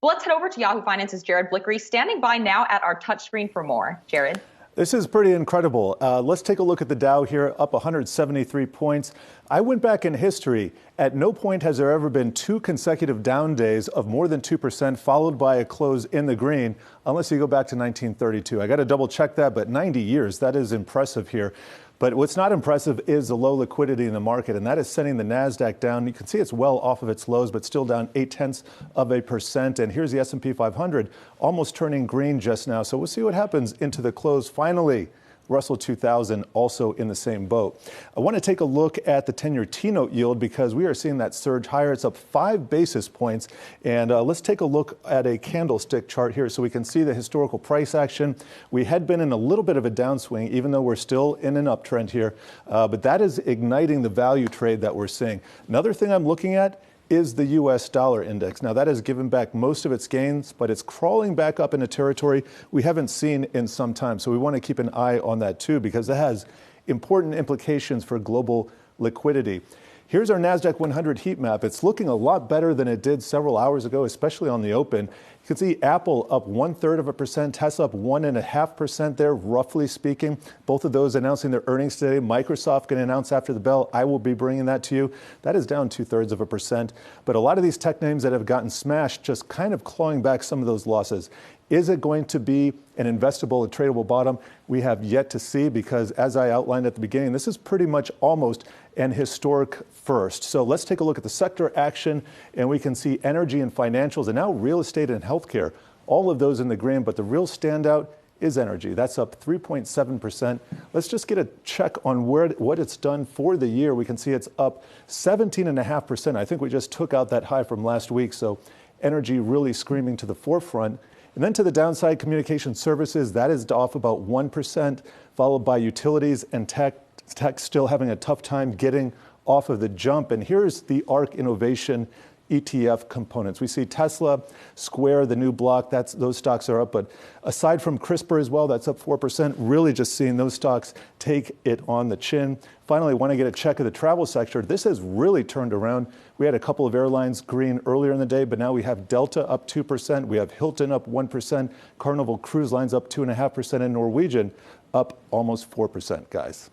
Well, let's head over to Yahoo Finance's Jared Blikre, standing by now at our touchscreen for more. Jared. This is pretty incredible. Let's take a look at the Dow here, up 173 points. I went back in history. At no point has there ever been two consecutive down days of more than 2%, followed by a close in the green, unless you go back to 1932. I got to double check that, but 90 years, that is impressive here. But what's not impressive is the low liquidity in the market, and that is sending the Nasdaq down. You can see it's well off of its lows, but still down 0.8%. And here's the S&P 500, almost turning green just now. So we'll see what happens into the close. Finally, Russell 2000 also in the same boat. I want to take a look at the 10-year T-note yield because we are seeing that surge higher. It's up 5 basis points. And let's take a look at a candlestick chart here so we can see the historical price action. We had been in a little bit of a downswing, even though we're still in an uptrend here. But that is igniting the value trade that we're seeing. Another thing I'm looking at is the U.S. dollar index. Now, that has given back most of its gains, but it's crawling back up into territory we haven't seen in some time. So we want to keep an eye on that, too, because it has important implications for global liquidity. Here's our Nasdaq 100 heat map. It's looking a lot better than it did several hours ago, especially on the open. You can see Apple up 1/3%, Tesla up 1.5% there, roughly speaking. Both of those announcing their earnings today. Microsoft going to announce after the bell. I will be bringing that to you. That is down 2/3%. But a lot of these tech names that have gotten smashed just kind of clawing back some of those losses. Is it going to be an investable and tradable bottom? We have yet to see because, as I outlined at the beginning, this is pretty much almost an historic first. So let's take a look at the sector action, and we can see energy and financials, and now real estate and healthcare. All of those in the green, but the real standout is energy. That's up 3.7%. Let's just get a check on what it's done for the year. We can see it's up 17.5%. I think we just took out that high from last week. So energy really screaming to the forefront. And then to the downside, communication services, that is off about 1%, followed by utilities and tech. Tech still having a tough time getting off of the jump. And here's the ARC Innovation ETF components. We see Tesla, Square, the new block, those stocks are up. But aside from CRISPR as well, that's up 4%. Really just seeing those stocks take it on the chin. Finally, want to get a check of the travel sector. This has really turned around. We had a couple of airlines green earlier in the day, but now we have Delta up 2%. We have Hilton up 1%. Carnival Cruise Lines up 2.5%. And Norwegian up almost 4%, guys.